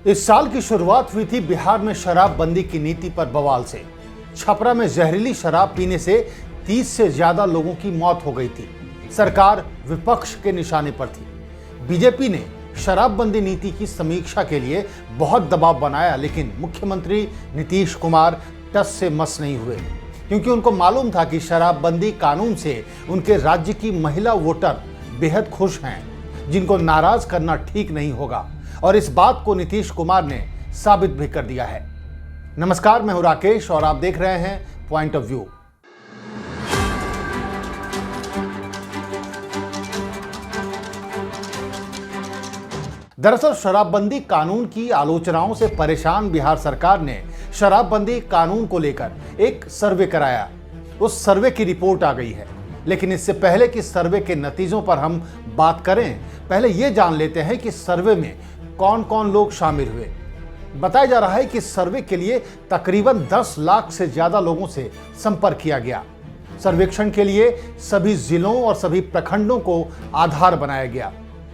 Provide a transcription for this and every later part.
इस साल की शुरुआत हुई थी बिहार में शराबबंदी की नीति पर बवाल से। छपरा में जहरीली शराब पीने से 30 से ज्यादा लोगों की मौत हो गई थी। सरकार विपक्ष के निशाने पर थी। बीजेपी ने शराबबंदी नीति की समीक्षा के लिए बहुत दबाव बनाया, लेकिन मुख्यमंत्री नीतीश कुमार टस से मस नहीं हुए, क्योंकि उनको मालूम था कि शराबबंदी कानून से उनके राज्य की महिला वोटर बेहद खुश हैं, जिनको नाराज करना ठीक नहीं होगा। और इस बात को नीतीश कुमार ने साबित भी कर दिया है। नमस्कार, मैं हूं राकेश और आप देख रहे हैं पॉइंट ऑफ व्यू। दरअसल शराबबंदी कानून की आलोचनाओं से परेशान बिहार सरकार ने शराबबंदी कानून को लेकर एक सर्वे कराया। उस सर्वे की रिपोर्ट आ गई है, लेकिन इससे पहले कि सर्वे के नतीजों पर हम बात करें, पहले ये जान लेते हैं कि सर्वे में कौन कौन लोग शामिल हुए। बताया जा रहा है कि सर्वे के लिए तकरीबन 10 लाख से ज्यादा लोगों से संपर्क किया गया। सर्वेक्षण के लिए सभी जिलों और सभी प्रखंडों को आधार बनाया गया।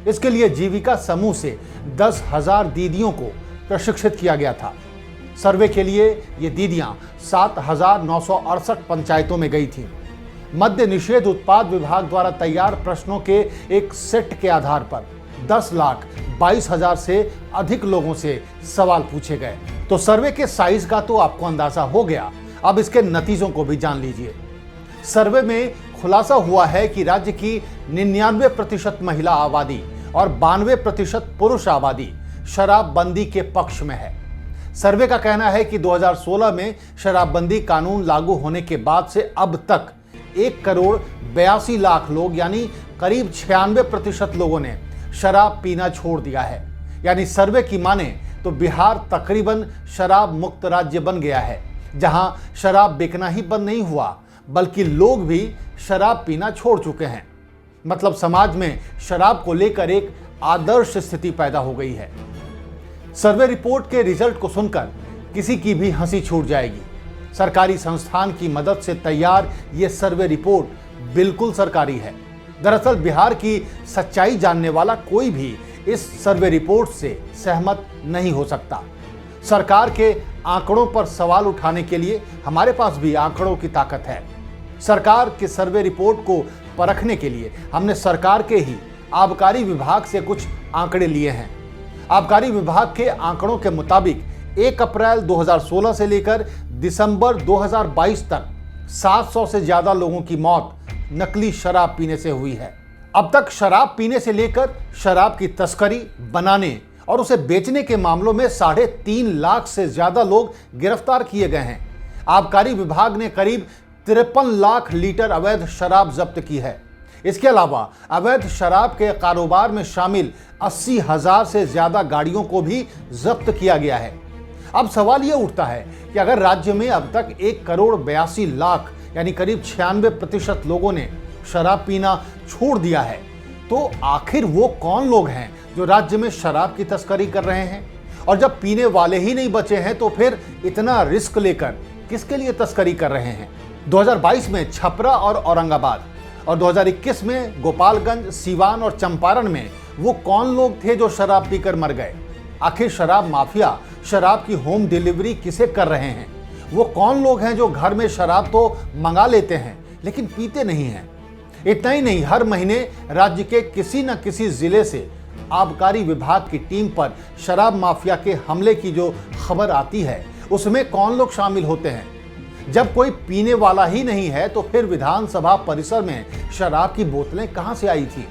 इसके लिए जीविका समूह से 10,000 दीदियों को प्रशिक्षित किया गया था। सर्वे के लिए ये दीदियां 7,968 पंचायतों में गई थीं। मद्य निषेध उत्पाद विभाग द्वारा तैयार प्रश्नों के एक सेट के आधार पर 10,22,000 से अधिक लोगों से सवाल पूछे गए। तो सर्वे के साइज का तो आपको अंदाजा हो गया। अब इसके नतीजों को भी जान लीजिए। सर्वे में खुलासा हुआ है कि राज्य की 99% महिला आबादी और 92% पुरुष आबादी शराबबंदी के पक्ष में है। सर्वे का कहना है कि 2016 में शराबबंदी कानून लागू होने के बाद से अब तक 1,82,00,000 लोग यानी करीब 96% लोगों ने शराब पीना छोड़ दिया है। यानी सर्वे की माने तो बिहार तकरीबन शराब मुक्त राज्य बन गया है, जहां शराब बिकना ही बंद नहीं हुआ, बल्कि लोग भी शराब पीना छोड़ चुके हैं। मतलब समाज में शराब को लेकर एक आदर्श स्थिति पैदा हो गई है। सर्वे रिपोर्ट के रिजल्ट को सुनकर किसी की भी हंसी छूट जाएगी। सरकारी संस्थान की मदद से तैयार ये सर्वे रिपोर्ट बिल्कुल सरकारी है। दरअसल बिहार की सच्चाई जानने वाला कोई भी इस सर्वे रिपोर्ट से सहमत नहीं हो सकता। सरकार के आंकड़ों पर सवाल उठाने के लिए हमारे पास भी आंकड़ों की ताकत है। सरकार के सर्वे रिपोर्ट को परखने के लिए हमने सरकार के ही आबकारी विभाग से कुछ आंकड़े लिए हैं। आबकारी विभाग के आंकड़ों के मुताबिक 1 अप्रैल 2016 से लेकर दिसंबर 2022 तक 700 से ज्यादा लोगों की मौत नकली शराब पीने से हुई है। अब तक शराब पीने से लेकर शराब की तस्करी, बनाने और उसे बेचने के मामलों में 3.5 लाख से ज्यादा लोग गिरफ्तार किए गए हैं। आबकारी विभाग ने करीब 53 लाख लीटर अवैध शराब जब्त की है। इसके अलावा अवैध शराब के कारोबार में शामिल 80,000 से ज्यादा गाड़ियों को भी जब्त किया गया है। अब सवाल यह उठता है कि अगर राज्य में अब तक 1,82,00,000 यानी करीब 96% लोगों ने शराब पीना छोड़ दिया है, तो आखिर वो कौन लोग हैं जो राज्य में शराब की तस्करी कर रहे हैं? और जब पीने वाले ही नहीं बचे हैं, तो फिर इतना रिस्क लेकर किसके लिए तस्करी कर रहे हैं? 2022 में छपरा और औरंगाबाद और 2021 में गोपालगंज, सीवान और चंपारण में वो कौन लोग थे जो शराब पीकर मर गए? आखिर शराब माफिया शराब की होम डिलीवरी किसे कर रहे हैं? वो कौन लोग हैं जो घर में शराब तो मंगा लेते हैं लेकिन पीते नहीं हैं? इतना ही नहीं, हर महीने राज्य के किसी न किसी जिले से आबकारी विभाग की टीम पर शराब माफिया के हमले की जो खबर आती है, उसमें कौन लोग शामिल होते हैं? जब कोई पीने वाला ही नहीं है, तो फिर विधानसभा परिसर में शराब की बोतलें कहां से आई थी?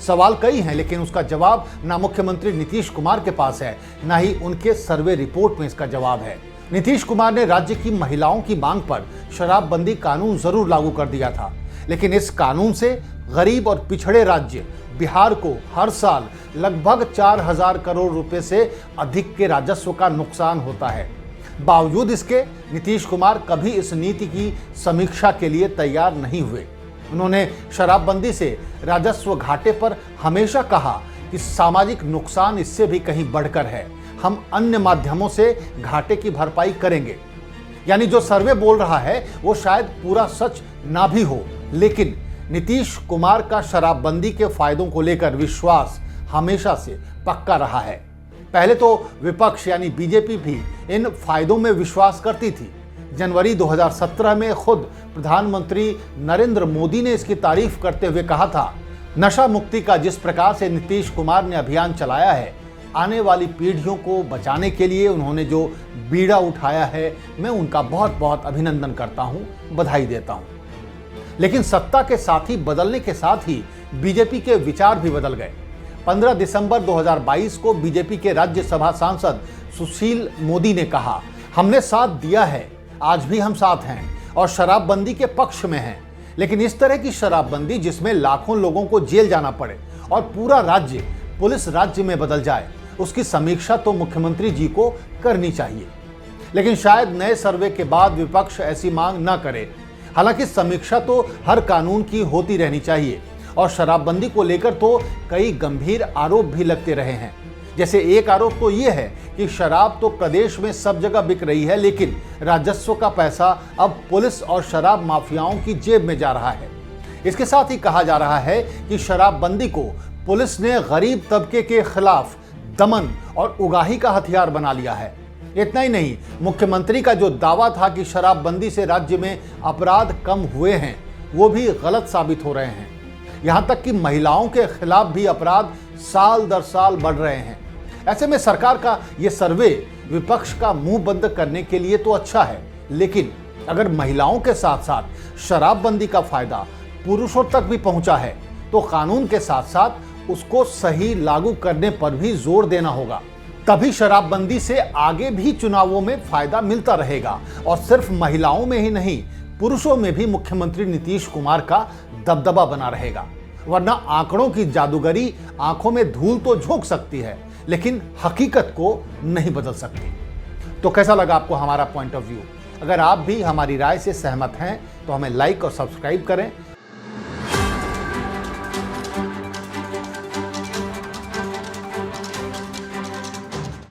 सवाल कई हैं, लेकिन उसका जवाब ना मुख्यमंत्री नीतीश कुमार के पास है, ना ही उनके सर्वे रिपोर्ट में इसका जवाब है। नीतीश कुमार ने राज्य की महिलाओं की मांग पर शराबबंदी कानून जरूर लागू कर दिया था, लेकिन इस कानून से गरीब और पिछड़े राज्य बिहार को हर साल लगभग 4,000 करोड़ रुपए से अधिक के राजस्व का नुकसान होता है। बावजूद इसके नीतीश कुमार कभी इस नीति की समीक्षा के लिए तैयार नहीं हुए। उन्होंने शराबबंदी से राजस्व घाटे पर हमेशा कहा कि सामाजिक नुकसान इससे भी कहीं बढ़कर है, हम अन्य माध्यमों से घाटे की भरपाई करेंगे। यानी जो सर्वे बोल रहा है वो शायद पूरा सच ना भी हो, लेकिन नीतीश कुमार का शराबबंदी के फायदों को लेकर विश्वास हमेशा से पक्का रहा है। पहले तो विपक्ष यानी बीजेपी भी इन फायदों में विश्वास करती थी। जनवरी 2017 में खुद प्रधानमंत्री नरेंद्र मोदी ने इसकी तारीफ करते हुए कहा था, नशा मुक्ति का जिस प्रकार से नीतीश कुमार ने अभियान चलाया है, आने वाली पीढ़ियों को बचाने के लिए उन्होंने जो बीड़ा उठाया है, मैं उनका बहुत बहुत अभिनंदन करता हूं, बधाई देता हूं। लेकिन सत्ता के साथी बदलने के साथ ही बीजेपी के विचार भी बदल गए। 15 दिसंबर 2022 को बीजेपी के राज्यसभा सांसद सुशील मोदी ने कहा, हमने साथ दिया है, आज भी हम साथ हैं और शराबबंदी के पक्ष में हैं। लेकिन इस तरह की शराबबंदी जिसमें लाखों लोगों को जेल जाना पड़े और पूरा राज्य पुलिस राज्य में बदल जाए, उसकी समीक्षा तो मुख्यमंत्री जी को करनी चाहिए। लेकिन शायद नए सर्वे के बाद विपक्ष ऐसी मांग न करे। हालांकि समीक्षा तो हर कानून की होती रहनी चाहिए और शराबबंदी को लेकर तो कई गंभीर आरोप भी लगते रहे हैं। जैसे एक आरोप तो ये है कि शराब तो प्रदेश में सब जगह बिक रही है, लेकिन राजस्व का पैसा अब पुलिस और शराब माफियाओं की जेब में जा रहा है। इसके साथ ही कहा जा रहा है कि शराबबंदी को पुलिस ने गरीब तबके के खिलाफ दमन और उगाही का हथियार बना लिया है। इतना ही नहीं, मुख्यमंत्री का जो दावा था कि शराबबंदी से राज्य में अपराध कम हुए हैं, वो भी गलत साबित हो रहे हैं। यहां तक कि महिलाओं के खिलाफ भी अपराध साल दर साल बढ़ रहे हैं। ऐसे में सरकार का ये सर्वे विपक्ष का मुंह बंद करने के लिए तो अच्छा है, लेकिन अगर महिलाओं के साथ साथ शराबबंदी का फायदा पुरुषों तक भी पहुंचा है, तो कानून के साथ साथ उसको सही लागू करने पर भी जोर देना होगा। तभी शराबबंदी से आगे भी चुनावों में फायदा मिलता रहेगा और सिर्फ महिलाओं में ही नहीं, पुरुषों में भी मुख्यमंत्री नीतीश कुमार का दबदबा बना रहेगा। वरना आंकड़ों की जादूगरी आंखों में धूल तो झोंक सकती है, लेकिन हकीकत को नहीं बदल सकती। तो कैसा लगा आपको हमारा पॉइंट ऑफ व्यू? अगर आप भी हमारी राय से सहमत हैं तो हमें लाइक और सब्सक्राइब करें